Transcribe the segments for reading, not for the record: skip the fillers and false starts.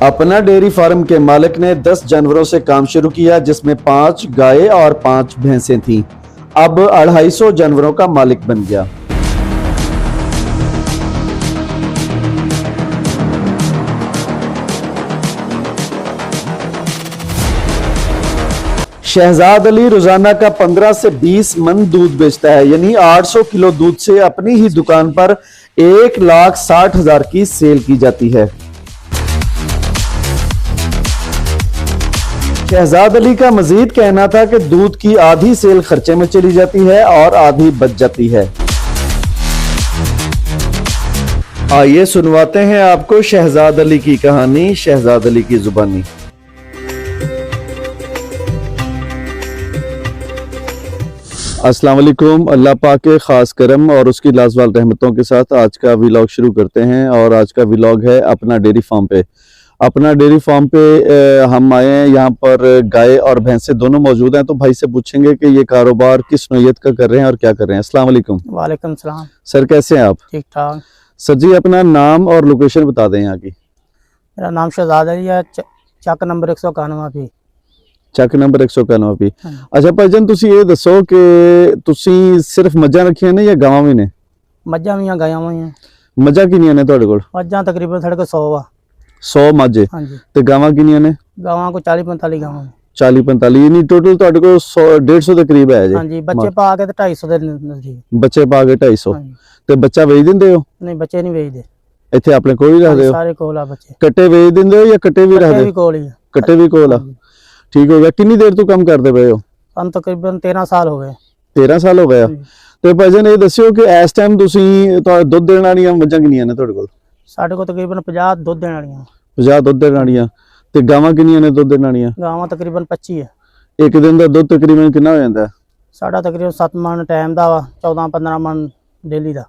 अपना dairy farm के मालिक ने 10 जानवरों से काम शुरू किया, जिसमें 5 गायें और 5 भैंसें थीं। अब 250 जानवरों का मालिक बन गया। शहजाद अली रोजाना का 15 से 20 मन दूध बेचता है, यानी 800 किलो दूध से अपनी ही दुकान पर 1,60,000 की सेल की जाती है। शहजाद अली का मजीद कहना था कि दूध की आधी सेल खर्चे में चली जाती है और आधी बच जाती है। आइए सुनवाते हैं आपको शहजाद अली की कहानी, शहजाद अली की जुबानी। अस्सलाम वालेकुम। अल्लाह पाक के ख़ास करम और उसकी लाजवाल रहमतों के साथ आज का व्लॉग शुरू करते हैं। और आज का व्लॉग है अपना डेयरी फार्म पे। अपना डेयरी फार्म पे हम आए हैं। यहाँ पर गाय और भैंसे दोनों मौजूद हैं, तो भाई से पूछेंगे कि ये कारोबार किस नौयत का कर रहे हैं और क्या कर रहे हैं। अस्सलाम वालेकुम। वालेकुम सलाम। सर कैसे हैं आप? ठीक ठाक। सर जी अपना नाम और लोकेशन बता दें यहाँ की। मेरा नाम शहजाद अली है, ਚੱਕ ਨੰਬਰ 191 ਵੀ। ਚੱਕ ਨੰਬਰ 191 ਵੀ। ਅੱਛਾ ਭਾਈਜਾਨ ਤੁਸੀਂ ਇਹ ਦੱਸੋ ਕਿ ਤੁਸੀਂ ਸਿਰਫ ਮੱਝਾਂ ਰੱਖੀਆਂ ਨੇ ਜਾਂ ਗਾਵਾਂ ਵੀ ਨੇ? ਮੱਝਾਂ ਵੀ ਆ, ਗਾਵਾਂ ਵੀ ਆ। ਮੱਝਾਂ ਕਿੰਨੀਆਂ ਨੇ ਤੁਹਾਡੇ ਕੋਲ? ਮੱਝਾਂ ਤਕਰੀਬਨ ਸਾਡੇ ਕੋਲ 100 ਆ। 100 ਮੱਝ ਹਾਂਜੀ। ਤੇ ਗਾਵਾਂ ਕਿੰਨੀਆਂ ਨੇ? ਗਾਵਾਂ ਕੋ 40-45 ਗਾਵਾਂ ਨੇ। 40-45 ਯਾਨੀ ਟੋਟਲ ਤੁਹਾਡੇ ਕੋਲ 100-150 ਦੇ ਕਰੀਬ ਹੈ ਜੀ। ਹਾਂਜੀ, ਬੱਚੇ ਪਾ ਕੇ ਤੇ 250 ਦੇ ਨਜ਼ਦੀਕ। ਬੱਚੇ ਪਾ ਕੇ 250 ਤੇ ਬੱਚਾ ਵੇਚ ਦਿੰਦੇ ਹੋ? ਨਹੀਂ, ਬੱਚੇ ਨਹੀਂ ਵੇਚਦੇ। ਇੱਥੇ ਆਪਣੇ ਕੋਲ ਹੀ ਰੱਖਦੇ ਹੋ? ਸਾਰੇ ਕੋਲ ਆ ਬੱਚੇ। ਕੱਟੇ ਵੇਚ ਦਿੰਦੇ ਹੋ ਜਾਂ ਕੱਟੇ ਵੀ ਰੱਖਦੇ? ਵੀ ਕੋਲ ਹੀ ਆ। ਕੱਟੇ ਵੀ ਕੋਲ ਆ। ਠੀਕ ਹੋ ਗਿਆ। ਕਿੰਨੀ ਦੇਰ ਤੋਂ ਕੰਮ ਕਰਦੇ ਪਏ ਹੋ? ਸਾਨੂੰ ਤਕਰੀਬਨ 13 ਸਾਲ ਹੋ ਗਏ। 13 ਸਾਲ ਹੋ ਗਿਆ। ਤੇ ਭਾਈਜਾਨ ਇਹ ਦੱਸਿਓ ਕਿ ਇਸ ਟਾਈਮ ਤੁਸੀਂ ਦੁੱਧ ਦੇਣ ਵਾਲੀਆਂ ਮੱਝਾਂ ਕਿੰਨੀਆਂ ਨੇ ਤੁਹਾਡੇ ਕੋਲ? ਸਾਡੇ ਕੋਲ ਤਕਰੀਬਨ 50 ਦੁੱਧ ਦੇਣ ਵਾਲੀਆਂ। 50 ਦੁੱਧ ਦੇਣ ਵਾਲੀਆਂ। ਤੇ ਗਾਵਾਂ ਕਿੰਨੀਆਂ ਨੇ ਦੁੱਧ ਦੇਣ ਵਾਲੀਆਂ? ਗਾਵਾਂ ਤਕਰੀਬਨ 25 ਹੈ। ਇੱਕ ਦਿਨ ਦਾ ਦੁੱਧ ਤਕਰੀਬਨ ਕਿੰਨਾ ਹੋ ਜਾਂਦਾ? ਸਾਡਾ ਤਕਰੀਬਨ 7 ਮਣ ਟਾਈਮ ਦਾ ਵਾ, 14-15 ਮਣ ਡੇਲੀ ਦਾ।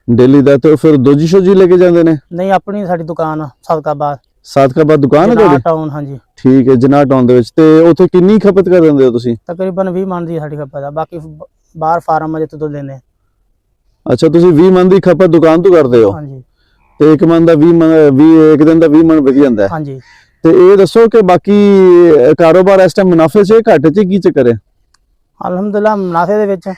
ਡੇਲੀ ਦਾ। ਤੇ ਫਿਰ ਦੋਜੀ ਸ਼ੋਜੀ ਲੈ ਕੇ ਜਾਂਦੇ ਨੇ? ਨਹੀਂ, ਆਪਣੀ ਸਾਡੀ ਦੁਕਾਨ ਆ ਸਦਕਾਬਾਦ। ਸਦਕਾਬਾਦ ਦੁਕਾਨ ਹੈ ਤੁਹਾਡੀ? ਟਾਊਨ। ਹਾਂਜੀ ਠੀਕ ਹੈ, ਜਨਾਹ ਟਾਊਨ ਦੇ ਵਿੱਚ। ਤੇ ਉੱਥੇ ਕਿੰਨੀ ਖਪਤ ਕਰ ਦਿੰਦੇ ਹੋ ਤੁਸੀਂ? ਤਕਰੀਬਨ 20 ਮਣ ਦੀ ਸਾਡੀ ਖਪਤ ਆ, ਬਾਕੀ ਬਾਹਰ ਫਾਰਮ ਅਜੇ ਤੋਂ ਲੈਂਦੇ ਆ। ਅੱਛਾ, ਤੁਸੀਂ 20 ਮਣ ਦੀ ਖਪਤ ਦੁਕਾਨ ਤੋਂ ਕਰਦੇ ਹੋ? ਹਾਂਜੀ। ਤੇ ਇੱਕ ਮਣ ਦਾ 20 ਇੱਕ ਦਿਨ ਦਾ 20 ਮਣ ਵਿਕ ਜਾਂਦਾ ਹੈ? ਹਾਂਜੀ। ਤੇ ਇਹ ਦੱਸੋ ਕਿ ਬਾਕੀ ਕਾਰੋਬਾਰ ਇਸ ਟਾਈਮ ਮੁਨਾਫੇ 'ਚ ਘਾਟੇ 'ਚ ਕੀ ਚੱਕਰ ਹੈ? ਅਲਹਮਦੁਲਿਲਾ ਮੁਨਾਫੇ ਦੇ ਵਿੱਚ।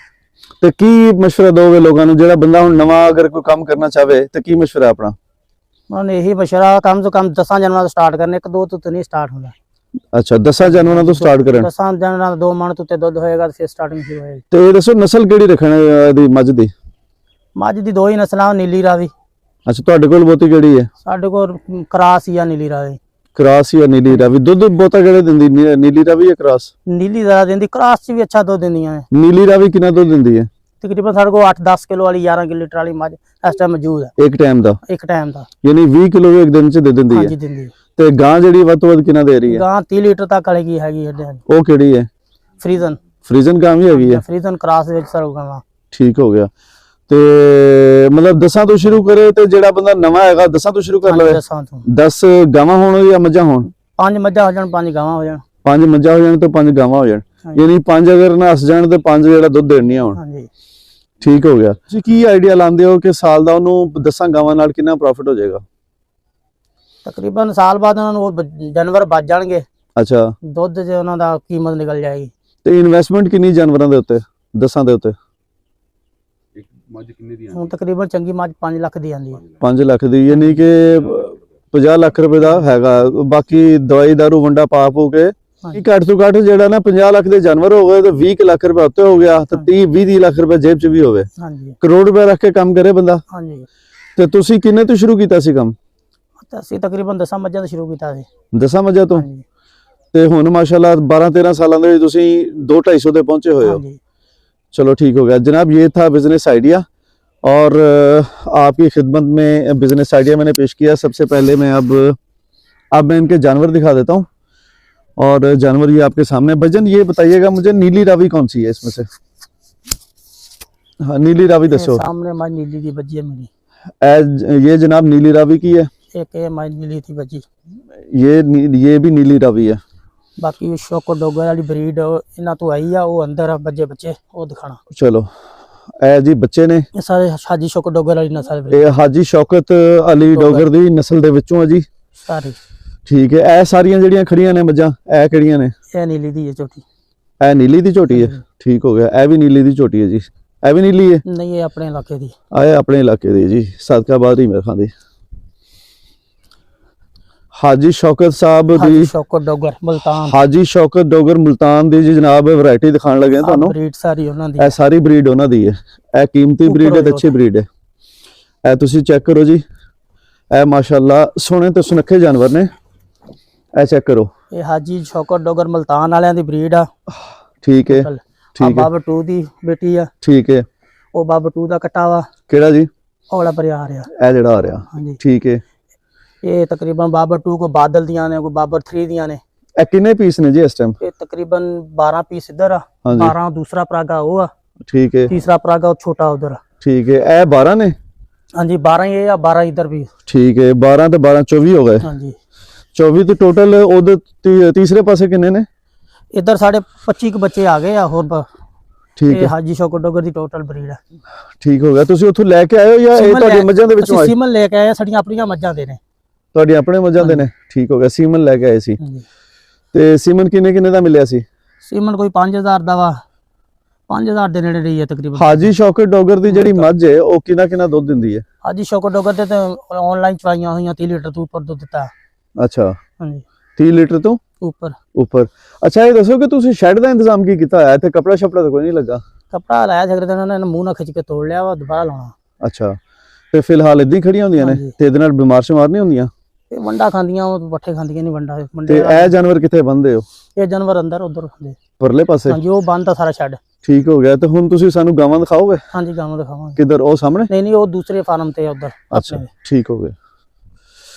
ਤੇ ਕੀ ਮਸ਼ਵਰਾ ਦੋਗੇ ਲੋਕਾਂ ਨੂੰ, ਜਿਹੜਾ ਬੰਦਾ ਹੁਣ ਨਵਾਂ ਅਗਰ ਕੋਈ ਕੰਮ ਕਰਨਾ ਚਾਹਵੇ ਤੇ ਕੀ ਮਸ਼ਵਰਾ ਆਪਣਾ? ਉਹਨੇ ਇਹੀ ਮਸ਼ਵਰਾ ਕਮ ਤੋਂ ਕਮ 10 ਜਨਵਰਾਂ ਤੋਂ ਸਟਾਰਟ ਕਰਨੇ, 1-2 ਤੋਂ ਨਹੀਂ ਸਟਾਰਟ ਹੁੰਦਾ। ਅੱਛਾ, 10 ਜਨਵਰਾਂ ਤੋਂ ਸਟਾਰਟ ਕਰਨ। 10 ਜਨਵਰਾਂ 2 ਮਣ ਤੋਂ ਦੁੱਧ ਹੋਏਗਾ ਤੇ ਫਿਰ ਸਟਾਰਟਿੰਗ ਸ਼ੁਰੂ ਹੋਏਗੀ। ਤੇ ਇਹ ਦੱਸੋ ਨਸਲ ਕਿਹੜੀ ਰੱਖਣਾ ਦੀ ਮੱਝ ਦੀ? ਮੱਝ ਦੀ 2 ਹੀ ਨਸਲਾਂ, ਨੀਲੀ ਰਾਵੀ। ਅੱਛਾ, ਤੁਹਾਡੇ ਕੋਲ ਬੋਤੀ ਕਿਹੜੀ ਹੈ? ਸਾਡੇ ਕੋਲ ਕਰਾਸ ਜਾਂ ਨੀਲੀ ਰਾਵੀ। ਕਰਾਸ ਜਾਂ ਨੀਲੀ ਰਾਵੀ। ਦੁੱਧ ਬੋਤਾ ਕਿਹੜੇ ਦਿੰਦੀ, ਨੀਲੀ ਰਾਵੀ ਜਾਂ ਕਰਾਸ? ਨੀਲੀ ਜ਼ਿਆਦਾ ਦਿੰਦੀ, ਕਰਾਸ 'ਚ ਵੀ ਅੱਛਾ ਦੁੱਧ ਦਿੰਦੀਆਂ ਨੇ। ਨੀਲੀ ਰਾਵੀ ਕਿੰਨਾ ਦੁੱਧ ਦਿੰਦੀ ਹੈ? ਤਕਰੀਬਨ ਸਾਡੇ ਕੋਲ 8-10 ਕਿਲੋ ਵਾਲੀ 11 ਲੀਟਰ ਵਾਲੀ ਮੱਝ ਇਸ ਟਾਈਮ ਮੌਜੂਦ ਹੈ। ਇੱਕ ਟਾਈਮ ਦਾ? ਇੱਕ ਟਾਈਮ ਦਾ, ਯਾਨੀ 20 ਕਿਲੋ ਵੀ ਇੱਕ ਦਿਨ 'ਚ ਦੇ ਦਿੰਦੀ ਹੈ? ਹਾਂਜੀ ਦਿੰਦੀ। ਤੇ ਗਾਂ ਜਿਹੜੀ ਵੱਧ ਤੋਂ ਵੱਧ ਕਿੰਨਾ ਦੇ ਰਹੀ ਹੈ? ਗਾਂ 30 ਲੀਟਰ ਤੱਕ ਵਾਲੀ ਹੈਗੀ ਹੈ। ਉਹ ਕਿਹੜੀ ਹੈ? ਫਰੀਜ਼ਨ। ਫਰੀਜ਼ਨ ਗਾਂ ਵੀ ਹੈਗੀ ਹੈ? ਫਰੀਜ਼ਨ ਕਰਾਸ ਵਿੱਚ ਸਰਵ ਗਾਵਾਂ। ਠੀਕ ਹੋ ਗਿਆ। ਤੇ ਮਤਲਬ 10 ਤੋਂ ਸ਼ੁਰੂ ਕਰੇ ਤੇ ਜਿਹੜਾ ਬੰਦਾ ਨਵਾਂ ਹੈਗਾ 10 ਤੋਂ ਸ਼ੁਰੂ ਕਰ ਲਵੇ? 10 ਗਾਵਾਂ ਹੋਣ ਜਾਂ ਮੱਝਾਂ ਹੋਣ? 5 ਮੱਝਾਂ ਹੋ ਜਾਣ, 5 ਗਾਵਾਂ ਹੋ ਜਾਣ। 5 ਮੱਝਾਂ ਹੋ ਜਾਣ ਤੇ 5 ਗਾਵਾਂ ਹੋ ਜਾਣ। ਯਾਨੀ 5 ਅਗਰ ਨਸ ਜਾਣ ਤੇ 5 ਜਿਹੜਾ ਦੁੱਧ ਦੇਣੀਆਂ ਹੋਣ। ਹਾਂਜੀ। ਠੀਕ ਹੋ ਗਿਆ। ਤੁਸੀਂ ਕੀ ਆਈਡੀਆ ਲਾਉਂਦੇ ਹੋ ਕਿ ਸਾਲ ਦਾ ਉਹਨੂੰ 10 ਗਾਵਾਂ ਨਾਲ ਕਿੰਨਾ ਪ੍ਰੋਫਿਟ ਹੋ ਜਾਏਗਾ? ਤਕਰੀਬਨ ਸਾਲ ਬਾਅਦ ਉਹਨਾਂ ਨੂੰ ਉਹ ਜਾਨਵਰ ਬਚ ਜਾਣਗੇ। ਅੱਛਾ। ਦੁੱਧ 'ਚ ਉਹਨਾਂ ਦਾ ਕੀਮਤ ਨਿਕਲ ਜਾਏਗੀ। ਤੇ ਇਨਵੈਸਟਮੈਂਟ ਕਿੰਨੀ ਜਾਨਵਰਾਂ ਦੇ ਉੱਤੇ, 10 ਦੇ ਉੱਤੇ? ਇੱਕ ਮੱਝ ਕਿੰਨੇ ਦੀ ਹੁਣ ਤਕਰੀਬਨ ਚੰਗੀ ਮੱਝ 5 ਲੱਖ ਦੀ ਆਂਦੀ ਹੈ। 5 ਲੱਖ ਦੀ, ਯਾਨੀ ਕਿ 50 ਲੱਖ ਰੁਪਏ ਦਾ ਹੈਗਾ। ਬਾਕੀ ਦਵਾਈ ਦਾਰੂ ਵੰਡਾ ਪਾ ਪੂ ਕੇ ਘੱਟ ਤੋਂ ਘੱਟ ਜਿਹੜਾ ਨਾ 50 ਲੱਖ ਦੇ ਜਾਨਵਰ ਹੋ ਗਏ ਤੇ 20 ਲੱਖ ਰੁਪਏ ਉੱਤੇ ਹੋ ਗਿਆ ਤੇ 30-20 ਲੱਖ ਰੁਪਏ ਜੇਬ 'ਚ ਵੀ ਹੋਵੇ। ਹਾਂਜੀ। ਕਰੋੜ ਰੁਪਏ ਰੱਖ ਕੇ ਕੰਮ ਕਰੇ ਬੰਦਾ। ਹਾਂਜੀ। ਤੇ ਤੁਸੀਂ ਕਿੰਨੇ ਤੋਂ ਸ਼ੁਰੂ ਕੀਤਾ ਸੀ ਕੰਮ? ਅਸੀਂ ਤਕਰੀਬਨ 10 ਮੱਝਾਂ ਤੋਂ ਸ਼ੁਰੂ ਕੀਤਾ ਸੀ। 10 ਮੱਝਾਂ ਤੋਂ? ਤੇ ਹੁਣ ਮਾਸ਼ਾਅੱਲਾ 12-13 ਸਾਲਾਂ ਦੇ ਵਿੱਚ ਤੁਸੀਂ 200-250 ਤੇ ਪਹੁੰचे हुए हो। चलो ठीक हो गया जनाब। ये था बिजनेस आइडिया और आपकी खिदमत में बिजनेस आइडिया मैंने पेश किया। सबसे पहले मैं अब मैं इनके जानवर दिखा देता हूँ और जानवर ये आपके सामने। भजन ये बताइएगा मुझे, नीली रावी कौन सी है इसमें से? हाँ, नीली रावी दसो। सामने मझ नीली दी बजी है मेरी। ये जनाब नीली रावी की है। एक मझ नीली थी बजी। ये भी नीली रावी है। बाकी शौकत डोगर वाली ब्रीड इन्हां तो आई आ, वो अंदर आ बच्चे वो दिखाना। चलो ए जी बच्चे ने ये सारे हाजी शौकत डोगर वाली नस्ल। हाजी शौकत अली डोगर दी नस्ल दे विचों है जी सारी। ਠੀਕ ਹੈ। ਇਹ ਸਾਰੀਆਂ ਜਿਹੜੀਆਂ ਖੜੀਆਂ ਨੇ ਮੱਝਾਂ ਇਹ ਕਿਹੜੀਆਂ ਨੇ? ਇਹ ਨੀਲੀ ਦੀ ਹੈ ਝੋਟੀ। ਇਹ ਨੀਲੀ ਦੀ ਝੋਟੀ ਹੈ, ਠੀਕ ਹੋ ਗਿਆ। ਇਹ ਵੀ ਨੀਲੀ ਦੀ ਝੋਟੀ ਹੈ ਜੀ, ਇਹ ਵੀ ਨੀਲੀ ਹੈ? ਨਹੀਂ, ਇਹ ਆਪਣੇ ਇਲਾਕੇ ਦੀ। ਆਏ ਆਪਣੇ ਇਲਾਕੇ ਦੀ ਜੀ, ਸਦਕਾਬਾਦ ਹੀ ਮੇਰੇ ਖਾਂਦੇ। ਹਾਜੀ ਸ਼ੌਕਤ ਸਾਹਿਬ ਹਾਜੀ ਦੀ, ਸ਼ੌਕਤ ਡੋਗਰ ਮੁਲਤਾਨ। ਹਾਜੀ ਸ਼ੌਕਤ ਡੋਗਰ ਮੁਲਤਾਨ ਦੀ ਜੀ ਜਨਾਬ ਵੈਰਾਈਟੀ ਦਿਖਾਣ ਲੱਗੇ ਹਾਂ ਤੁਹਾਨੂੰ। ਬਰੀਡ ਸਾਰੀ ਉਹਨਾਂ ਦੀ। ਇਹ ਸਾਰੀ ਬਰੀਡ ਉਹਨਾਂ ਦੀ ਹੈ। ਇਹ ਕੀਮਤੀ ਬਰੀਡ ਹੈ ਤੇ ਅੱਛੀ ਬਰੀਡ ਹੈ। ਇਹ ਤੁਸੀਂ ਚੈੱਕ ਕਰੋ ਜੀ, ਇਹ ਮਾਸ਼ਾਅੱਲਾ ਸੋਹਣੇ ਤੇ ਸੁਨੱਖੇ ਜਾਨਵਰ ਨੇ। ਇਹ ਚੈੱਕ ਕਰੋ, ਇਹ ਹਾਜੀ ਸ਼ੌਕਤ ਡੋਗਰ ਮੁਲਤਾਨ ਵਾਲਿਆਂ ਦੀ ਬਰੀਡ ਆ। ਠੀਕ ਹੈ, ਠੀਕ ਹੈ, ਬਾਬਾ ਟੂ ਦੀ ਬੇਟੀ ਆ। ਠੀਕ ਹੈ। ਉਹ ਬਾਬਾ ਟੂ ਦਾ ਕੱਟਾ ਵਾ। ਕਿਹੜਾ ਜੀ? ਔਲਾ ਪਰਿਆਰ ਆ ਇਹ ਜਿਹੜਾ ਆ ਰਿਹਾ, ਹਾਂਜੀ। ਠੀਕ ਹੈ। ਇਹ ਤਕਰੀਬਨ ਬਾਬਰ 2 ਕੋ ਬਾਦਲ ਦੀਆਂ ਨੇ, ਕੋਈ ਬਾਬਰ 3 ਦੀਆਂ ਨੇ। ਇਹ ਕਿੰਨੇ ਪੀਸ ਨੇ ਜੀ ਇਸ ਟਾਈਮ? ਇਹ ਤਕਰੀਬਨ 12 ਪੀਸ ਇਧਰ ਆ, ਹਾਂਜੀ। 12 ਦੂਸਰਾ ਪਰਾਗਾ ਉਹ ਆ, ਠੀਕ ਹੈ, ਤੀਸਰਾ ਪਰਾਗਾ ਉਹ ਛੋਟਾ ਉਧਰ। ਠੀਕ ਹੈ। ਇਹ 12 ਨੇ? ਹਾਂਜੀ, 12 ਇਹ ਆ, 12 ਇਧਰ ਵੀ। ਠੀਕ ਹੈ, 12 ਤੇ 12 24 ਹੋ ਗਏ। ਹਾਂਜੀ, 24 ਤੇ ਟੋਟਲ ਉਹਦੇ ਤੀਸਰੇ ਪਾਸੇ ਕਿੰਨੇ ਨੇ? ਇਧਰ ਸਾਡੇ 25 ਕੁ ਬੱਚੇ ਆ ਗਏ ਆ ਹੋਰ। ਠੀਕ ਇਹ ਹੈ, ਹਾਜੀ ਸ਼ੌਕਤ ਡੋਗਰ ਦੀ ਟੋਟਲ ਬਰੀਡ ਆ। ਠੀਕ ਹੋ ਗਿਆ। ਤੁਸੀਂ ਉੱਥੋਂ ਲੈ ਕੇ ਆਏ ਹੋ ਜਾਂ ਇਹ ਤੁਹਾਡੀ ਮੱਝਾਂ ਦੇ ਵਿੱਚੋਂ ਆਏ? ਸੀਮਨ ਲੈ ਕੇ ਆਏ, ਸਾਡੀਆਂ ਆਪਣੀਆਂ ਮੱਝਾਂ ਦੇ ਨੇ। ਤੁਹਾਡੀ ਆਪਣੇ ਮੱਝਾਂ ਦੇ ਨੇ, ਠੀਕ ਹੋ ਗਿਆ। ਸੀਮਨ ਲੈ ਕੇ ਆਏ ਸੀ, ਹਾਂਜੀ। ਤੇ ਸੀਮਨ ਕਿੰਨੇ ਕਿੰਨੇ ਦਾ ਮਿਲਿਆ ਸੀ? ਸੀਮਨ ਕੋਈ 5000 ਦਾ ਵਾ, 5000 ਦੇ ਨੇੜੇ ਰਹੀ ਹੈ ਤਕਰੀਬਨ। ਹਾਜੀ ਸ਼ੌਕਤ ਡੋਗਰ ਦੀ ਜਿਹੜੀ ਮੱਝ ਹੈ ਉਹ ਕਿੰਨਾ ਕਿੰਨਾ ਦੁੱਧ ਦਿੰਦੀ ਹੈ? ਹਾਜੀ ਸ਼ੌਕਤ ਡੋਗਰ ਤੇ ਆਨਲਾਈਨ ਚਵਾਈਆਂ ਹੋਈਆਂ 30 ਲੀਟਰ ਤੋਂ ਉੱਪਰ ਦੁੱਧ ਦਿੱਤਾ। ਅੱਛਾ, ਹਾਂਜੀ, 30 ਲੀਟਰ ਤੋਂ ਉੱਪਰ। ਅੱਛਾ, ਇਹ ਦੱਸੋ ਕਿ ਤੁਸੀਂ ਸ਼ੈੱਡ ਦਾ ਇੰਤਜ਼ਾਮ ਕੀ ਕੀਤਾ ਹੋਇਆ? ਇੱਥੇ ਕਪੜਾ ਸ਼ਪੜਾ ਤਾਂ ਕੋਈ ਨਹੀਂ ਲੱਗਾ? ਕਪੜਾ ਲਾਇਆ ਸਕਦੇ ਉਹਨਾਂ ਨੇ, ਮੂੰਹ ਨਾਲ ਖਿੱਚ ਕੇ ਤੋੜ ਲਿਆ ਵਾ, ਦੁਬਾਰਾ ਲਾਉਣਾ। ਅੱਛਾ, ਤੇ ਫਿਲਹਾਲ ਇਦਾਂ ਹੀ ਖੜੀਆਂ ਹੁੰਦੀਆਂ ਨੇ ਤੇ ਇਹਦੇ ਨਾਲ ਬਿਮਾਰ ਸ਼ਮਾਰ ਨਹੀਂ ਹੁੰਦੀਆਂ? ਇਹ ਵੰਡਾ ਖਾਂਦੀਆਂ, ਉਹ ਪੱਠੇ ਖਾਂਦੀਆਂ ਨਹੀਂ ਵੰਡਾ। ਤੇ ਇਹ ਜਾਨਵਰ ਕਿੱਥੇ ਬੰਨਦੇ ਹੋ? ਇਹ ਜਾਨਵਰ ਅੰਦਰ ਉਧਰ ਹੁੰਦੇ ਪਰਲੇ ਪਾਸੇ? ਹਾਂਜੀ, ਉਹ ਬੰਦ ਆ ਸਾਰਾ ਛੱਡ। ਠੀਕ ਹੋ ਗਿਆ। ਤੇ ਹੁਣ ਤੁਸੀਂ ਸਾਨੂੰ ਗਾਵਾਂ ਦਿਖਾਓਗੇ? ਹਾਂਜੀ, ਗਾਵਾਂ ਦਿਖਾਵਾਂਗੇ। ਕਿੱਧਰ? ਉਹ ਸਾਹਮਣੇ? ਨਹੀਂ, ਉਹ ਦੂਸਰੇ ਫਾਰਮ ਤੇ ਆ ਉਧਰ। ਅੱਛਾ, ਠੀਕ ਹੋ ਗਿਆ।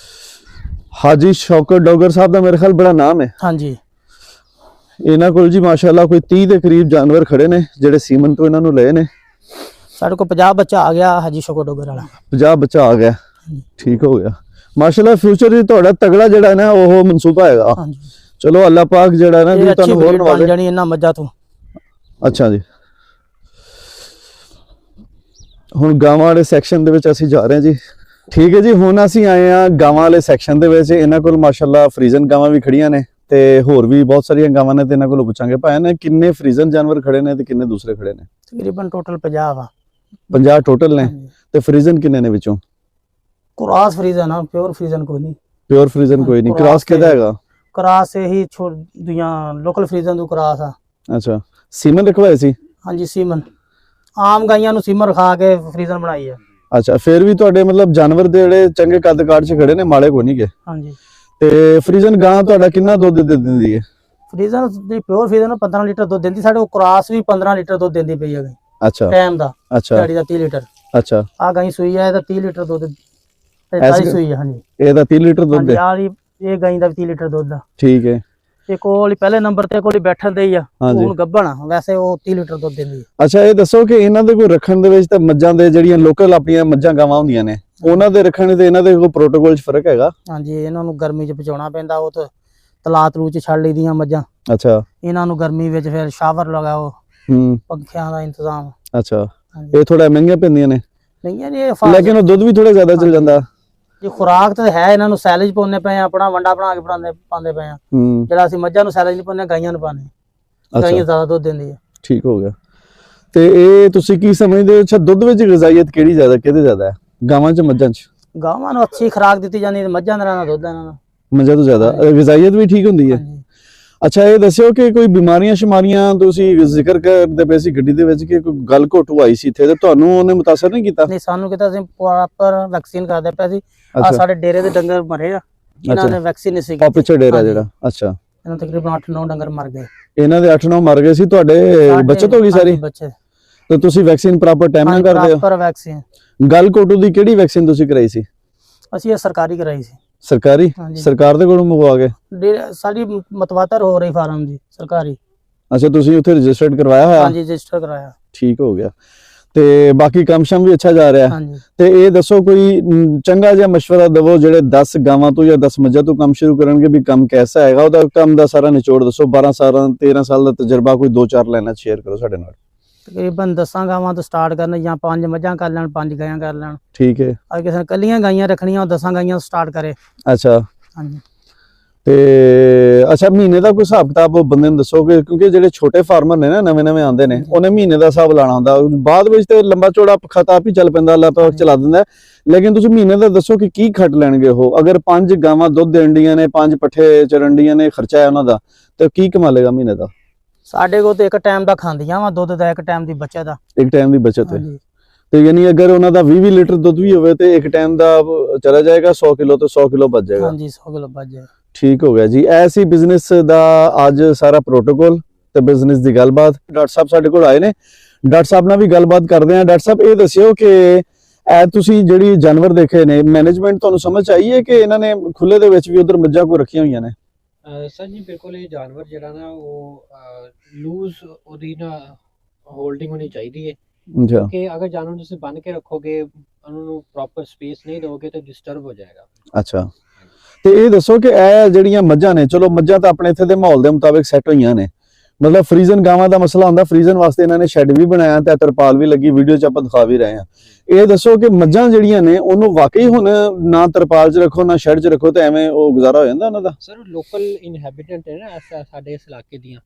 ਹਾਜੀ ਸ਼ੌਕਤ ਡੋਗਰ ਸਾਹਿਬ ਦਾ ਮੇਰੇ ਖਿਆਲ ਬੜਾ ਨਾਮ ਹੈ। ਹਾਂਜੀ, ਇਹਨਾਂ ਕੋਲ ਜੀ ਮਾਸ਼ਾਅੱਲਾ ਕੋਈ 30 ਦੇ ਕਰੀਬ ਜਾਨਵਰ ਖੜੇ ਨੇ ਜਿਹੜੇ ਸੀਮਨ ਤੋਂ ਇਹਨਾਂ ਨੂੰ ਲਏ ਨੇ। ਸਾਡੇ ਕੋਲ 50 ਬੱਚਾ ਆ ਗਿਆ ਹਾਜੀ ਸ਼ੌਕਤ ਡੋਗਰ ਵਾਲਾ। 50 ਬੱਚਾ ਆ ਗਿਆ, ਠੀਕ ਹੋ ਗਿਆ। ਮਾਸ਼ਾਅੱਲਾ ਫਿਊਚਰ ਜੀ ਤੁਹਾਡਾ ਤਗੜਾ ਜਿਹੜਾ ਹੈ ਨਾ ਉਹ ਮਨਸੂਬਾ ਹੈਗਾ। ਹਾਂਜੀ, ਚਲੋ ਅੱਲਾਹ ਪਾਕ ਜਿਹੜਾ ਨਾ ਜੀ ਤੁਹਾਨੂੰ ਹੋਰ ਨਵਾਜ਼ੇ। ਜਾਨੀ ਇਹਨਾਂ ਮੱਝਾਂ ਤੋਂ। ਅੱਛਾ ਜੀ, ਹੁਣ ਗਾਵਾਂ ਵਾਲੇ ਸੈਕਸ਼ਨ ਦੇ ਵਿੱਚ ਅਸੀਂ ਜਾ ਰਹੇ ਹਾਂ ਜੀ। ਠੀਕ ਹੈ ਜੀ, ਹੁਣ ਅਸੀਂ ਆਏ ਆ ਗਾਵਾਂ ਵਾਲੇ ਸੈਕਸ਼ਨ ਦੇ ਵਿੱਚ। ਇਹਨਾਂ ਕੋਲ ਮਾਸ਼ਾਅੱਲਾ ਫਰੀਜ਼ਨ ਗਾਵਾਂ ਵੀ ਖੜੀਆਂ ਨੇ ਤੇ ਹੋਰ ਵੀ ਬਹੁਤ ਸਾਰੀਆਂ ਗਾਵਾਂ ਨੇ ਤੇ ਇਹਨਾਂ ਕੋਲੋਂ ਪੁੱਛਾਂਗੇ ਭਾਈ ਨੇ ਕਿੰਨੇ ਫਰੀਜ਼ਨ ਜਾਨਵਰ ਖੜੇ ਨੇ ਤੇ ਕਿੰਨੇ ਦੂਸਰੇ ਖੜੇ ਨੇ। ਤਕਰੀਬਨ ਟੋਟਲ 50 ਆ। 50 ਟੋਟਲ ਨੇ ਤੇ ਫਰੀਜ਼ਨ ਕਿੰਨੇ ਨੇ ਵਿੱਚੋਂ? ਕ੍ਰਾਸ ਫਰੀਜ਼ਨ ਆ, ਪਿਓਰ ਫਰੀਜ਼ਨ ਕੋਈ ਨਹੀਂ। ਪਿਓਰ ਫਰੀਜ਼ਨ ਕੋਈ ਨਹੀਂ। ਕ੍ਰਾਸ ਕਿਹਦਾ ਹੈਗਾ? ਕ੍ਰਾਸ ਇਹੀ ਦੁਨੀਆਂ ਲੋਕਲ ਫਰੀਜ਼ਨ ਤੋਂ ਕ੍ਰਾਸ ਆ। ਅੱਛਾ, ਸੀਮਨ ਰਖਵਾਏ ਸੀ? ਹਾਂਜੀ, ਸੀਮਨ। ਆਮ ਗਾਈਆਂ ਨੂੰ ਸੀਮਨ ਰਖਾ ਕੇ ਫਰੀਜ਼ਨ ਬਣਾਈ ਆ। ਅੱਛਾ, ਫਿਰ ਵੀ ਤੁਹਾਡੇ ਮਤਲਬ ਜਾਨਵਰ ਦੇ ਜਿਹੜੇ ਚੰਗੇ ਕੱਦ ਕਾਠ 'ਚ ਖੜੇ ਨੇ, ਮਾੜੇ ਕੋਈ ਨਹੀਂ ਗੇ। ਹਾਂਜੀ, ਤੇ ਫਰੀਜ਼ਨ ਗਾਂ ਤੁਹਾਡਾ ਕਿੰਨਾ ਦੁੱਧ ਦੇ ਦਿੰਦੀ ਹੈ? ਫਰੀਜ਼ਨ ਦੀ ਪਿਓਰ ਫਰੀਜ਼ਨ 15 ਲੀਟਰ ਦੁੱਧ ਦਿੰਦੀ। ਸਾਡੇ ਕੋਲ ਕ੍ਰਾਸ ਵੀ 15 ਲੀਟਰ ਦੁੱਧ ਦਿੰਦੀ ਪਈ ਹੈ ਗਾਈ। ਅੱਛਾ, ਟਾਈਮ ਦਾ। ਅੱਛਾ, ਦਿਹਾੜੀ ਦਾ 30 ਲੀਟਰ। ਅੱਛਾ, ਆ ਗਾਈ ਸੂਈ ਆ, ਇਹਦਾ 30 ਲੀਟਰ ਦੁੱਧ। ਤਾਜੀ ਸੂਈ ਆ। ਹਾਂਜੀ, ਇਹਦਾ 30 ਲੀਟਰ ਦੁੱਧ ਹੈ? ਹਾਂਜੀ, ਇਹ ਗਾਈ ਦਾ ਵੀ 30 ਲੀਟਰ ਦੁੱਧ ਆ। ਠੀਕ ਹੈ। ਇਹ ਕੋਲ ਪਹਿਲੇ ਨੰਬਰ ਤੇ ਕੋਲ ਬੈਠਣ ਦੇ ਹੀ ਆ। ਹੁਣ ਗੱਭਣ ਆ, ਵੈਸੇ ਉਹ 30 ਲੀਟਰ ਦੁੱਧ ਦਿੰਦੀ ਹੈ। ਅੱਛਾ, ਇਹ ਦੱਸੋ ਕਿ ਇਹਨਾਂ ਦੇ ਕੋਈ ਰੱਖਣ ਦੇ ਵਿੱਚ ਤੇ ਮੱਝਾਂ ਦੇ ਜਿਹੜੀਆਂ ਲੋਕਲ ਆਪਣੀਆਂ ਮੱਝਾਂ ਗਾਵਾਂ ਹੁੰਦੀਆਂ ਨੇ ਉਹਨਾਂ ਦੇ ਰੱਖਣ ਤੇ ਇਹਨਾਂ ਦੇ ਕੋਈ ਪ੍ਰੋਟੋਕੋਲ 'ਚ ਫਰਕ ਹੈਗਾ? ਹਾਂਜੀ, ਇਹਨਾਂ ਨੂੰ ਗਰਮੀ 'ਚ ਬਚਾਉਣਾ ਪੈਂਦਾ। ਉਹ ਤਾਂ ਤਲਾ ਤਲੂ 'ਚ ਛੱਡ ਲਈਦੀਆਂ ਮੱਝਾਂ। ਅੱਛਾ, ਇਹਨਾਂ ਨੂੰ ਗਰਮੀ ਵਿੱਚ ਫਿਰ ਸ਼ਾਵਰ ਲਗਾਓ, ਪੰਖਿਆਂ ਦਾ ਇੰਤਜ਼ਾਮ। ਅੱਛਾ, ਇਹ ਥੋੜਾ ਮਹਿੰਗੀਆਂ ਪੈਂਦੀਆਂ ਨੇ? ਨਹੀਂ ਇਹ ਲੇਕਿਨ ਉਹ ਦੁੱਧ ਵੀ ਥੋੜਾ ਜ਼ਿਆਦਾ ਚੱਲ ਜਾਂਦਾ। ਇਹ ਖੁਰਾਕ ਤਾਂ ਹੈ, ਇਹਨਾਂ ਨੂੰ ਸੈਲੇਜ ਪਾਉਣੇ ਪਏ ਆ, ਆਪਣਾ ਵੰਡਾ ਬਣਾ ਕੇ ਪਾਉਂਦੇ ਪਏ ਆ। ਜਿਹੜਾ ਅਸੀਂ ਮੱਝਾਂ ਨੂੰ ਸੈਲੇਜ ਨਹੀਂ ਪਾਉਂਦੇ, ਗਾਈਆਂ ਨੂੰ ਪਾਉਂਦੇ। ਗਾਈਆਂ ਜ਼ਿਆਦਾ ਦੁੱਧ ਦਿੰਦੀ ਹੈ। ਠੀਕ ਹੋ ਗਿਆ। ਤੇ ਇਹ ਤੁਸੀਂ ਕੀ ਸਮਝਦੇ ਹੋ, ਅੱਛਾ ਦੁੱਧ ਵਿੱਚ ਗ਼ਜ਼ਾਈਅਤ ਕਿਹੜੀ ਜ਼ਿਆਦਾ, ਕਿਹਦੇ ਜ਼ਿਆਦਾ ਹੈ, ਗਾਵਾਂ 'ਚ ਮੱਝਾਂ 'ਚ? ਗਾਵਾਂ ਨੂੰ ਅੱਛੀ ਖੁਰਾਕ ਦਿੱਤੀ ਜਾਂਦੀ ਹੈ, ਮੱਝਾਂ ਦਾ ਦੁੱਧ ਇਹਨਾਂ ਦਾ ਮੱਝਾਂ ਤੋਂ ਜ਼ਿਆਦਾ ਗ਼ਜ਼ਾਈਅਤ ਵੀ ਠੀਕ ਹੁੰਦੀ ਹੈ। ਅੱਛਾ, ਇਹ ਦੱਸਿਓ ਕਿ ਕੋਈ ਬਿਮਾਰੀਆਂ ਸ਼ਮਾਰੀਆਂ ਤੁਸੀਂ ਜ਼ਿਕਰ ਕਰਦੇ ਪਏ ਸੀ ਗੱਡੀ ਦੇ ਵਿੱਚ ਕਿ ਕੋਈ ਗੱਲ ਘੋਟੂ ਆਈ ਸੀ ਇੱਥੇ ਤੇ ਤੁਹਾਨੂੰ ਉਹਨੇ ਮੁਤਾਸਰ ਨਹੀਂ ਕੀਤਾ? ਨਹੀਂ, ਸਾਨੂੰ ਕਿਤਾ ਅਸੀਂ ਪ੍ਰੋਪਰ ਵੈਕਸੀਨ ਕਰਦੇ ਪਏ ਸੀ। ਆ ਸਾਡੇ ਡੇਰੇ ਦੇ ਡੰਗਰ ਮਰੇ ਆ, ਇਹਨਾਂ ਨੇ ਵੈਕਸੀਨ ਨਹੀਂ ਸੀ। ਆ ਪਿੱਛੇ ਡੇਰਾ ਜਿਹੜਾ? ਅੱਛਾ, ਇਹਨਾਂ ਤਕਰੀਬਨ 8-9 ਡੰਗਰ ਮਰ ਗਏ। ਇਹਨਾਂ ਦੇ 8-9 ਮਰ ਗਏ ਸੀ। ਤੁਹਾਡੇ ਬੱਚਤ ਹੋ ਗਈ ਸਾਰੀ? ਬੱਚੇ। ਤੇ ਤੁਸੀਂ ਵੈਕਸੀਨ ਪ੍ਰੋਪਰ ਟਾਈਮ ਨਾਲ ਕਰਦੇ ਹੋ? Proper vaccine. ਗੱਲ ਘੋਟੂ ਦੀ ਕਿਹੜੀ ਵੈਕਸੀਨ ਤੁਸੀਂ ਕਰਾਈ ਸੀ? ਅਸੀਂ ਇਹ ਸਰਕਾਰੀ ਕਰਾਈ ਸੀ। ਸਰਕਾਰੀ? ਸਰਕਾਰ ਦੇ ਕੋਲੋਂ ਮੰਗਵਾ ਕੇ? ਸਾਡੀ ਮਤਵਾਤਰ ਹੋ ਰਹੀ ਫਾਰਮ ਦੀ ਸਰਕਾਰੀ। ਅੱਛਾ, ਤੁਸੀਂ ਉੱਥੇ ਰਜਿਸਟਰਡ ਕਰਵਾਇਆ ਹੋਇਆ? ਹਾਂਜੀ, ਰਜਿਸਟਰ ਕਰਾਇਆ। ਠੀਕ ਹੋ ਗਿਆ। ਤੇ ਬਾਕੀ ਕੰਮ ਸ਼ਮ ਵੀ ਅੱਛਾ ਜਾ ਰਿਹਾ? ਹਾਂਜੀ। ਤੇ ਇਹ ਦੱਸੋ ਕੋਈ ਚੰਗਾ ਜਿਹਾ ਮਸ਼ਵਰਾ ਦਵੋ ਜਿਹੜੇ 10 ਗਾਵਾਂ ਤੋਂ ਜਾਂ 10 ਮੱਝਾਂ ਤੋਂ ਕੰਮ ਸ਼ੁਰੂ ਕਰਨਗੇ ਵੀ ਕੰਮ ਕੈਸਾ ਹੈਗਾ, ਉਹਦਾ ਕੰਮ ਦਾ ਸਾਰਾ ਨਿਚੋੜ ਦੱਸੋ। 12 ਸਾਲ 13 ਸਾਲ ਦਾ ਤਜਰਬਾ ਕੋਈ 2-4 ਲਾਈਨਾਂ ਸ਼ੇਅਰ ਕਰੋ ਸਾਡੇ ਨਾਲ। ਤਕਰੀਬਨ 10 ਗਾਵਾਂ ਤੋਂ ਸਟਾਰਟ ਕਰਨ, ਜਾਂ 5 ਮੱਝਾਂ ਕਰ ਲੈਣ, 5 ਗਾਈਆਂ ਕਰ ਲੈਣ। ਠੀਕ ਹੈ। ਅਗਰ ਕਿਸੇ ਨੇ ਕੱਲੀਆਂ ਗਾਈਆਂ ਰੱਖਣੀਆਂ, ਉਹ 10 ਗਾਈਆਂ ਤੋਂ ਸਟਾਰਟ ਕਰੇ। ਅੱਛਾ, ਹਾਂਜੀ। ਤੇ ਅੱਛਾ ਮਹੀਨੇ ਦਾ ਕੋਈ ਹਿਸਾਬ ਕਿਤਾਬ ਬੰਦੇ ਨੂੰ ਦੱਸੋਗੇ, ਕਿਉਂਕਿ ਜਿਹੜੇ ਛੋਟੇ ਫਾਰਮਰ ਨੇ ਨਾ ਨਵੇਂ ਆਉਂਦੇ ਨੇ ਉਹਨੇ ਮਹੀਨੇ ਦਾ ਹਿਸਾਬ ਲਾਣਾ ਹੁੰਦਾ, ਬਾਅਦ ਵਿੱਚ ਤੇ ਲੰਬਾ ਚੌੜਾ ਖਤਾ ਆਪ ਹੀ ਚੱਲ ਪੈਂਦਾ, ਅੱਲਾਹ ਪਾਕ ਚਲਾ ਦਿੰਦਾ। ਲੇਕਿਨ ਤੁਸੀਂ ਮਹੀਨੇ ਦਾ ਦੱਸੋ ਕਿ ਕੀ ਖੱਟ ਲੈਣਗੇ ਉਹ, ਅਗਰ 5 ਗਾਵਾਂ ਦੁੱਧ ਦੇਣਡੀਆਂ ਨੇ, 5 ਪੱਠੇ ਚਰਨਡੀਆਂ ਨੇ, ਖਰਚਾ ਹੈ ਉਹਨਾਂ ਦਾ, ਤੇ ਕੀ ਕਮਾ ਲੇਗਾ ਮਹੀਨੇ ਦਾ? ਸਾਡੇ ਕੋਲ ਤੇ ਇੱਕ ਟਾਈਮ ਦਾ ਖਾਂਦੀਆਂ ਵਾ ਦੁੱਧ ਦਾ, ਇੱਕ ਟਾਈਮ ਦੀ ਬੱਚਤ ਦਾ। ਇੱਕ ਟਾਈਮ ਦੀ ਬਚਤ ਹੈ, ਹਾਂਜੀ ਤੇ ਯਾਨੀ ਅਗਰ ਉਹਨਾਂ ਦਾ 20 ਲੀਟਰ ਦੁੱਧ ਵੀ ਹੋਵੇ ਤੇ ਇੱਕ ਟਾਈਮ ਦਾ ਚਲਾ ਜਾਏਗਾ 100 ਕਿਲੋ ਤੋਂ 100 ਕਿਲੋ ਬਚ ਜਾਏਗਾ। ਹਾਂਜੀ 100 ਕਿਲੋ ਬਚ ਜਾਏ। ਠੀਕ ਹੋ ਗਿਆ ਜੀ। ਐਸੀ ਬਿਜ਼ਨਸ ਦਾ ਅੱਜ ਸਾਰਾ ਪ੍ਰੋਟੋਕੋਲ ਤੇ ਬਿਜ਼ਨਸ ਦੀ ਗੱਲਬਾਤ। ਡਾਕਟਰ ਸਾਹਿਬ ਸਾਡੇ ਕੋਲ ਆਏ ਨੇ, ਡਾਕਟਰ ਸਾਹਿਬ ਨਾਲ ਵੀ ਗੱਲਬਾਤ ਕਰਦੇ ਹਾਂ। ਡਾਕਟਰ ਸਾਹਿਬ ਇਹ ਦੱਸਿਓ ਕਿ ਇਹ ਤੁਸੀਂ ਜਿਹੜੀ ਜਾਨਵਰ ਦੇਖੇ ਨੇ, ਮੈਨੇਜਮੈਂਟ ਤੁਹਾਨੂੰ ਸਮਝ ਆਈ ਹੈ ਕਿ ਇਹਨਾਂ ਨੇ ਖੁੱਲੇ ਦੇ ਵਿੱਚ ਵੀ ਉਧਰ ਮੱਝਾਂ ਕੋ ਰੱਖੀਆਂ ਹੋਈਆਂ ਨੇ? ਸਰ ਜੀ ਬਿਲਕੁਲ ਇਹ ਜਾਨਵਰ ਜਿਹੜਾ ਨਾ ਉਹ ਲੂਜ਼ ਉਹਦੀ ਨਾ ਹੋਲਡਿੰਗ ਹੋਣੀ ਚਾਹੀਦੀ ਹੈ, ਅੱਛਾ ਕਿ ਅਗਰ ਜਾਨਵਰ ਤੁਸੀਂ ਬੰਨ ਕੇ ਰੱਖੋਗੇ, ਉਹਨਾਂ ਨੂੰ ਪ੍ਰੋਪਰ ਸਪੇਸ ਨਹੀਂ ਦਿਓਗੇ ਤਾਂ ਡਿਸਟਰਬ ਹੋ ਜਾਏਗਾ। ਅੱਛਾ, ਤੇ ਇਹ ਦੱਸੋ ਕਿ ਇਹ ਜਿਹੜੀਆਂ ਮੱਝਾਂ ਨੇ, ਚਲੋ ਮੱਝਾਂ ਤਾਂ ਆਪਣੇ ਇੱਥੇ ਦੇ ਮਾਹੌਲ ਦੇ ਮੁਤਾਬਿਕ ਸੈੱਟ ਹੋਈਆਂ ਨੇ, ਮਤਲਬ ਫਰੀਜ਼ਨ ਗਾਵਾਂ ਦਾ ਮਸਲਾ ਹੁੰਦਾ, ਫਰੀਜ਼ਨ ਵਾਸਤੇ ਇਹਨਾਂ ਨੇ ਸ਼ੈੱਡ ਵੀ ਬਣਾਇਆ ਤੇ ਤਰਪਾਲ ਵੀ ਲੱਗੀ, ਵੀਡੀਓ 'ਚ ਆਪਾਂ ਦਿਖਾ ਵੀ ਰਹੇ ਹਾਂ। ਇਹ ਦੱਸੋ ਕਿ ਮੱਝਾਂ ਜਿਹੜੀਆਂ ਨੇ ਉਹਨੂੰ ਵਾਕਈ ਹੁਣ ਨਾ ਤਰਪਾਲ 'ਚ ਰੱਖੋ ਨਾ ਸ਼ੈੱਡ 'ਚ ਰੱਖੋ ਤੇ ਐਵੇਂ ਉਹ ਗੁਜ਼ਾਰਾ ਹੋ ਜਾਂਦਾ ਉਹਨਾਂ ਦਾ? ਸਰ ਲੋਕਲ ਇਨਹੈਬੀਟੈਂਟ ਹੈ ਨਾ ਸਾਡੇ ਇਸ ਇਲਾਕੇ ਦੀਆਂ,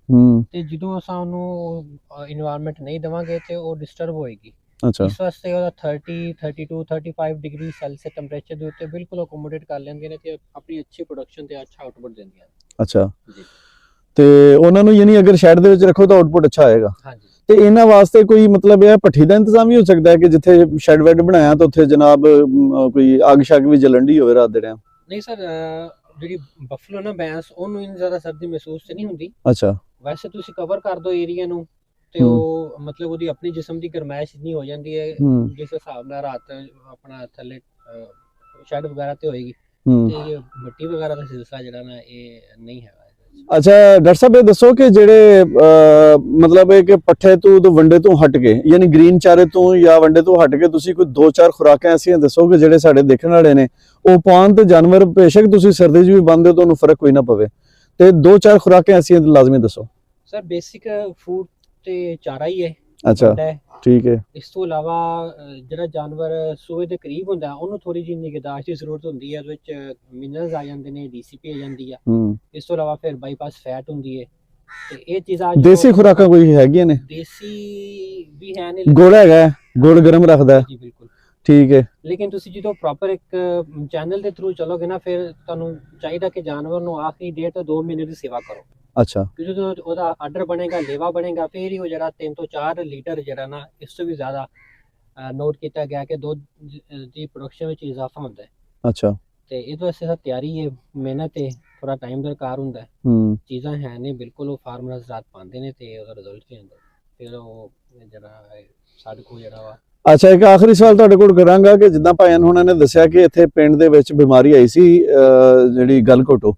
ਤੇ ਜਦੋਂ ਅਸਾਂ ਉਹਨੂੰ এনवायरमेंट ਨਹੀਂ ਦੇਵਾਂਗੇ ਤੇ ਉਹ ਡਿਸਟਰਬ ਹੋਏਗੀ। ਅੱਛਾ, ਇਸ ਵਾਸਤੇ ਉਹਦਾ 30 32 35 ਡਿਗਰੀ ਸੈਲਸੀਅਸ ਟੈਂਪਰੇਚਰ ਦੇ ਉੱਤੇ ਬਿਲਕੁਲ ਅਕੋਮੋਡੇਟ ਕਰ ਲੈਂਦੇ ਨੇ ਤੇ ਆਪਣੀ ਅੱਛੀ ਪ੍ਰੋਡਕਸ਼ਨ ਤੇ ਅੱਛਾ ਆਊਟਪੁੱਟ ਦਿੰਦੀਆਂ ਨੇ। ਅੱਛਾ ਜੀ ਤੇ ਉਹਨਾਂ ਨੂੰ ਯਾਨੀ ਅਗਰ ਸ਼ੈੱਡ ਦੇ ਵਿੱਚ ਰੱਖੋ ਤਾਂ ਆਊਟਪੁੱਟ ਅੱਛਾ ਆਏਗਾ। ਹਾਂਜੀ ਤੇ ਇਹਨਾਂ ਵਾਸਤੇ ਕੋਈ ਮਤਲਬ ਇਹ ਭੱਠੀ ਦਾ ਇੰਤਜ਼ਾਮ ਵੀ ਹੋ ਸਕਦਾ ਹੈ ਕਿ ਜਿੱਥੇ ਸ਼ੈੱਡ ਵੈਡ ਬਣਾਇਆ ਤਾਂ ਉੱਥੇ ਜਨਾਬ ਕੋਈ ਅੱਗ ਸ਼ੱਗ ਵੀ ਜਲਣ ਦੀ ਹੋਵੇ ਰਾਤ ਦੇ ਟਾਈਮ? ਨਹੀਂ ਸਰ, ਜਿਹੜੀ ਬਫਲੋ ਨਾ ਬੈਂਸ, ਉਹਨੂੰ ਇੰਨੀ ਜ਼ਿਆਦਾ ਸਰਦੀ ਮਹਿਸੂਸ ਤੇ ਨਹੀਂ ਹੁੰਦੀ। ਅੱਛਾ, ਵੈਸੇ ਤੁਸੀਂ ਕਵਰ ਕਰ ਦੋ ਏਰੀਆ ਨੂੰ ਤੇ ਉਹ ਮਤਲਬ ਉਹਦੀ ਆਪਣੀ ਜਿਸਮ ਦੀ ਗਰਮਾਇਸ਼ ਇੰਨੀ ਹੋ ਜਾਂਦੀ ਹੈ, ਜਿਸ ਹਿਸਾਬ ਨਾਲ ਰਾਤ ਆਪਣਾ ਥੱਲੇ ਸ਼ੈੱਡ ਵਗੈਰਾ ਤੇ ਹੋਏਗੀ, ਤੇ ਮਿੱਟੀ ਵਗੈਰਾ ਦਾ ਸਿਲਸਿਲਾ ਜਿਹੜਾ ਨਾ ਇਹ ਨਹੀਂ ਹੈਗਾ। ਅੱਛਾ ਡਾਕਟਰ ਸਾਹਿਬ ਇਹ ਦੱਸੋ ਕਿ ਜਿਹੜੇ ਮਤਲਬ ਇਹ ਕਿ ਪੱਠੇ ਤੋਂ ਵੰਡੇ ਤੋਂ ਹਟ ਕੇ, ਯਾਨੀ ਗ੍ਰੀਨ ਚਾਰੇ ਤੋਂ ਜਾਂ ਵੰਡੇ ਤੋਂ ਹਟ ਕੇ ਤੁਸੀਂ ਕੋਈ 2-4 ਖੁਰਾਕਾਂ ਐਸੀਆਂ ਦੱਸੋ ਕਿ ਜਿਹੜੇ ਸਾਡੇ ਦੇਖਣ ਵਾਲੇ ਨੇ ਉਹ ਪਾਉਣ ਤੇ ਜਾਨਵਰ ਬੇਸ਼ੱਕ ਤੁਸੀਂ ਸਰਦੀ 'ਚ ਵੀ ਬੰਨਦੇ ਹੋ ਤੁਹਾਨੂੰ ਫਰਕ ਕੋਈ ਨਾ ਪਵੇ, ਤੇ 2-4 ਖੁਰਾਕਾਂ ਐਸੀਆਂ ਲਾਜ਼ਮੀ ਦੱਸੋ। ਸਰ ਬੇਸਿਕ ਫੂਡ ਤੇ ਚਾਰਾ ਹੀ ਹੈ। ਅੱਛਾ ਠੀਕ ਹੈ। ਇਸ ਤੋਂ ਇਲਾਵਾ ਜਿਹੜਾ ਜਾਨਵਰ ਸੂਏ ਦੇ ਕਰੀਬ ਹੁੰਦਾ ਉਹਨੂੰ ਥੋੜੀ ਜਿਹੀ ਨਿਗਹਦਾਸ਼ਤ ਦੀ ਜ਼ਰੂਰਤ ਹੁੰਦੀ ਹੈ, ਉਹਦੇ ਵਿੱਚ ਮਿਨਰਲਸ ਆ ਜਾਂਦੇ ਨੇ, DCP ਆ ਜਾਂਦੀ ਆ। ਇਸ ਤੋਂ ਇਲਾਵਾ ਫਿਰ ਬਾਈਪਾਸ ਫੈਟ ਹੁੰਦੀ ਹੈ, ਤੇ ਇਹ ਚੀਜ਼ਾਂ ਦੇਸੀ ਖੁਰਾਕਾਂ ਕੋਈ ਹੈਗੀਆਂ ਨੇ? ਦੇਸੀ ਵੀ ਹੈ ਨੇ, ਗੁੜ ਹੈਗਾ, ਗੁੜ ਗਰਮ ਰੱਖਦਾ? ਜੀ ਬਿਲਕੁਲ ਠੀਕ ਹੈ। ਲੇਕਿਨ ਤੁਸੀਂ ਜਦੋਂ ਪ੍ਰੋਪਰ ਇੱਕ ਚੈਨਲ ਦੇ ਥਰੂ ਚਲੋਗੇ ਨਾ, ਫਿਰ ਤੁਹਾਨੂੰ ਚਾਹੀਦਾ ਕਿ ਜਾਨਵਰ ਨੂੰ ਆਖਰੀ 1.5 ਤੋਂ 2 ਮਹੀਨੇ ਦੀ ਸੇਵਾ ਕਰੋ। ਅੱਛਾ, ਜਦੋਂ ਉਹਦਾ ਆਰਡਰ ਬਣੇਗਾ, ਲੇਵਾ ਬਣੇਗਾ, ਫਿਰ ਹੀ ਉਹ ਜਿਹੜਾ 3 ਤੋਂ 4 ਲੀਟਰ ਜਿਹੜਾ ਨਾ, ਇਸ ਤੋਂ ਵੀ ਜ਼ਿਆਦਾ ਨੋਟ ਕੀਤਾ ਗਿਆ ਕਿ ਦੁੱਧ ਦੀ ਪ੍ਰੋਡਕਸ਼ਨ ਵਿੱਚ ਇਜ਼ਾਫਾ ਹੁੰਦਾ ਹੈ। ਅੱਛਾ, ਤੇ ਇਹਦੇ ਵਾਸਤੇ ਤਾਂ ਤਿਆਰੀ ਹੈ, ਮਿਹਨਤ ਹੈ, ਥੋੜਾ ਟਾਈਮ ਦਰਕਾਰ ਹੁੰਦਾ ਹੈ। ਚੀਜ਼ਾਂ ਹੈ ਨੇ ਬਿਲਕੁਲ, ਉਹ ਫਾਰਮਰ ਹਜ਼ਰਾਤ ਪਾਉਂਦੇ ਨੇ ਤੇ ਉਹਦਾ ਰਿਜ਼ਲਟ ਵੀ ਆਉਂਦਾ, ਫਿਰ ਉਹ ਜਿਹੜਾ ਸਾਡੇ ਕੋਲ ਜਿਹੜਾ ਵਾ। ਅੱਛਾ ਇੱਕ ਆਖਰੀ ਸਵਾਲ ਤੁਹਾਡੇ ਕੋਲ ਕਰਾਂਗਾ ਕਿ ਜਿੱਦਾਂ ਭਾਈਆਂ ਉਹਨਾਂ ਨੇ ਦੱਸਿਆ ਕਿ ਇੱਥੇ ਪਿੰਡ ਦੇ ਵਿੱਚ ਬਿਮਾਰੀ ਆਈ ਸੀ ਜਿਹੜੀ ਗਲਘੋਟੂ,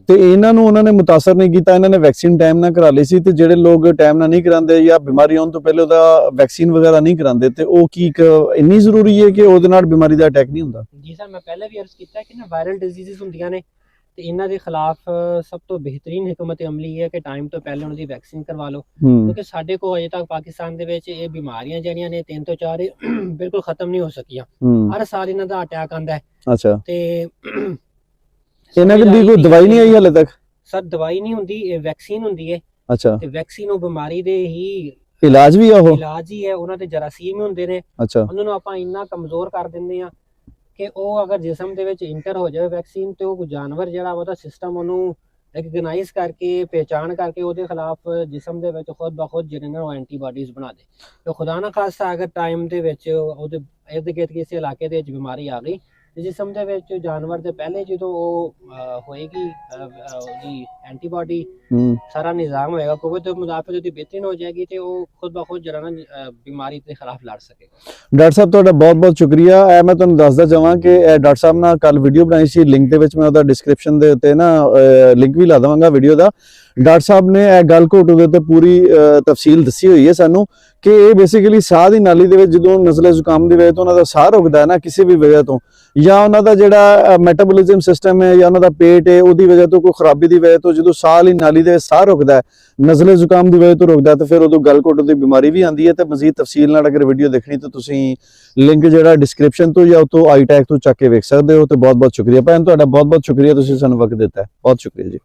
ਤੇ ਇਹਨਾਂ ਨੂੰ ਉਹਨਾਂ ਨੇ ਮੁਤਾਸਰ ਨਹੀਂ ਕੀਤਾ, ਇਹਨਾਂ ਨੇ ਵੈਕਸੀਨ ਟਾਈਮ ਨਾਲ ਕਰਾ ਲਈ ਸੀ, ਤੇ ਜਿਹੜੇ ਲੋਕ ਟਾਈਮ ਨਾਲ ਨਹੀਂ ਕਰਾਉਂਦੇ ਜਾਂ ਬਿਮਾਰੀ ਆਉਣ ਤੋਂ ਪਹਿਲੇ ਉਹਦਾ ਵੈਕਸੀਨ ਵਗੈਰਾ ਨਹੀਂ ਕਰਾਉਂਦੇ, ਤੇ ਉਹ ਕੀ ਇੰਨੀ ਜ਼ਰੂਰੀ ਹੈ ਕਿ ਉਹਦੇ ਨਾਲ ਬਿਮਾਰੀ ਦਾ ਅਟੈਕ ਨਹੀਂ ਹੁੰਦਾ? ਜੀ ਸਰ, ਮੈਂ ਪਹਿਲੇ ਵੀ ਅਰਜ਼ ਕੀਤਾ ਕਿ ਨਾ ਵਾਇਰਲ ਡਿਜ਼ੀਜ਼ਸ ਹੁੰਦੀਆਂ ਨੇ ਤੇ ਇਹਨਾਂ ਦੇ ਖਿਲਾਫ ਸਭ ਤੋਂ ਬਿਹਤਰੀਨ ਹਕਮਤ ਅਮਲੀ ਹੈ ਕਿ ਟਾਈਮ ਤੋਂ ਪਹਿਲੇ ਉਹਨਾਂ ਦੀ ਵੈਕਸੀਨ ਕਰਵਾ ਲਓ, ਕਿਉਂਕਿ ਸਾਡੇ ਕੋਲ ਅਜੇ ਤੱਕ ਪਾਕਿਸਤਾਨ ਦੇ ਵਿੱਚ ਇਹ ਬਿਮਾਰੀਆਂ ਜਿਹੜੀਆਂ ਨੇ 3 ਤੋਂ 4 ਬਿਲਕੁਲ ਖਤਮ ਨਹੀਂ ਹੋ ਸਕੀਆਂ। ਹਰ ਸਾਲ ਇਹਨਾਂ ਦਾ ਅਟੈਕ ਆਉਂਦਾ ਹੈ। ਅੱਛਾ, ਤੇ ਇਹਨਾਂ ਦੀ ਕੋਈ ਦਵਾਈ ਨਹੀਂ ਆਈ ਹਾਲੇ ਤੱਕ? ਸਰ ਦਵਾਈ ਨਹੀਂ ਹੁੰਦੀ, ਇਹ ਵੈਕਸੀਨ ਹੁੰਦੀ ਹੈ। ਅੱਛਾ, ਤੇ ਵੈਕਸੀਨ ਉਹ ਬਿਮਾਰੀ ਦੇ ਹੀ ਇਲਾਜ ਵੀ ਆ? ਉਹ ਇਲਾਜ ਹੀ ਹੈ, ਉਹਨਾਂ ਦੇ ਜਰਾਸੀਮ ਹੁੰਦੇ ਨੇ। ਅੱਛਾ, ਉਹਨਾਂ ਨੂੰ ਆਪਾਂ ਇੰਨਾ ਕਮਜ਼ੋਰ ਕਰ ਦਿੰਦੇ ਆ ਕਿ ਉਹ ਅਗਰ ਜਿਸਮ ਦੇ ਵਿੱਚ ਇੰਟਰ ਹੋ ਜਾਵੇ ਵੈਕਸੀਨ, ਤੇ ਉਹ ਜਾਨਵਰ ਜਿਹੜਾ ਉਹਦਾ ਸਿਸਟਮ ਉਹਨੂੰ ਰਿਕਗਨਾਈਜ਼ ਕਰਕੇ, ਪਹਿਚਾਣ ਕਰਕੇ ਉਹਦੇ ਖਿਲਾਫ ਜਿਸਮ ਦੇ ਵਿੱਚ ਖੁਦ ਬਖੁਦ ਜਿਹੜੇ ਨੇ ਉਹ ਐਂਟੀਬਾਡੀਜ਼ ਬਣਾ ਦੇ। ਤੇ ਖੁਦਾ ਨਾ ਖਾਸਤਾ ਅਗਰ ਟਾਈਮ ਦੇ ਵਿੱਚ ਉਹਦੇ ਇਰਦ ਗਿਰਦ ਕਿਸੇ ਇਲਾਕੇ ਦੇ ਵਿੱਚ ਬਿਮਾਰੀ ਆ ਗਈ, ਤੇ ਜਿਸਮ ਦੇ ਵਿੱਚ ਜਾਨਵਰ ਦੇ ਪਹਿਲੇ ਜਦੋਂ ਉਹ ਹੋਏਗੀ ਉਹਦੀ ਐਂਟੀਬਾਡੀ, ਸਾਰਾ ਨਿਜ਼ਾਮ ਹੋਏਗਾ, ਕੁਵਤ ਮੁਦਾਫਿਅਤ ਉਹਦੀ ਬਿਹਤਰੀਨ ਹੋ ਜਾਏਗੀ, ਤੇ ਉਹ ਖੁਦ ਬਖੁਦ ਜਿਹੜਾ ਨਾ ਬਿਮਾਰੀ ਦੇ ਖਿਲਾਫ ਲੜ ਸਕੇਗਾ। ਡਾਕਟਰ ਸਾਹਿਬ ਤੁਹਾਡਾ ਬਹੁਤ ਬਹੁਤ ਸ਼ੁਕਰੀਆ। ਮੈਂ ਤੁਹਾਨੂੰ ਦੱਸਦਾ ਚਾਹਾਂ ਕਿ ਡਾਕਟਰ ਸਾਹਿਬ ਨਾਲ ਕੱਲ ਵੀਡੀਓ ਬਣਾਈ ਸੀ, ਲਿੰਕ ਦੇ ਵਿੱਚ ਮੈਂ ਉਹਦਾ ਡਿਸਕ੍ਰਿਪਸ਼ਨ ਦੇ ਉੱਤੇ ਨਾ ਲਿੰਕ ਵੀ ਲਾ ਦੇਵਾਂਗਾ ਵੀਡੀਓ ਦਾ। ਡਾਕਟਰ ਸਾਹਿਬ ਨੇ ਇਹ ਗਲਘੋਟੂ ਦੇ ਉੱਤੇ ਪੂਰੀ ਤਫਸੀਲ ਦੱਸੀ ਹੋਈ ਹੈ ਸਾਨੂੰ ਕਿ ਇਹ ਬੇਸਿਕਲੀ ਸਾਹ ਦੀ ਨਾਲੀ ਦੇ ਵਿੱਚ ਜਦੋਂ ਨਜ਼ਲੇ ਜ਼ੁਕਾਮ ਦੀ ਵਜ੍ਹਾ ਤੋਂ ਉਹਨਾਂ ਦਾ ਸਾਹ ਰੁਕਦਾ ਹੈ ਨਾ ਕਿਸੇ ਵੀ ਵਜ੍ਹਾ ਤੋਂ, ਜਾਂ ਉਹਨਾਂ ਦਾ ਜਿਹੜਾ ਮੈਟਾਬੋਲਿਜ਼ਮ ਸਿਸਟਮ ਹੈ ਜਾਂ ਉਹਨਾਂ ਦਾ ਪੇਟ ਹੈ ਉਹਦੀ ਵਜ੍ਹਾ ਤੋਂ ਕੋਈ ਖਰਾਬੀ ਦੀ ਵਜ੍ਹਾ ਤੋਂ ਜਦੋਂ ਸਾਹ ਲਈ ਨਾਲੀ ਦੇ ਸਾਹ ਰੁਕਦਾ ਹੈ, ਨਜ਼ਲੇ ਜ਼ੁਕਾਮ ਦੀ ਵਜ੍ਹਾ ਤੋਂ ਰੁਕਦਾ ਤੇ ਫਿਰ ਉਦੋਂ ਗਲ ਘੁੱਟ ਦੀ ਬਿਮਾਰੀ ਵੀ ਆਉਂਦੀ ਹੈ। ਤੇ ਮਜ਼ੀਦ ਤਫਸੀਲ ਨਾਲ ਅਗਰ ਵੀਡੀਓ ਦੇਖਣੀ ਤਾਂ ਤੁਸੀਂ ਲਿੰਕ ਜਿਹੜਾ ਡਿਸਕ੍ਰਿਪਸ਼ਨ ਤੋਂ ਜਾਂ ਉਤੋਂ ਆਈਟੈਕ ਤੋਂ ਚੱਕ ਕੇ ਵੇਖ ਸਕਦੇ ਹੋ। ਤੇ ਬਹੁਤ ਬਹੁਤ ਸ਼ੁਕਰੀਆ ਭੈਣ, ਤੁਹਾਡਾ ਬਹੁਤ ਬਹੁਤ ਸ਼ੁਕਰੀਆ, ਤੁਸੀਂ ਸਾਨੂੰ ਵਕਤ ਦਿੱਤਾ ਹੈ। ਬਹੁਤ ਸ਼ੁਕਰੀਆ ਜੀ।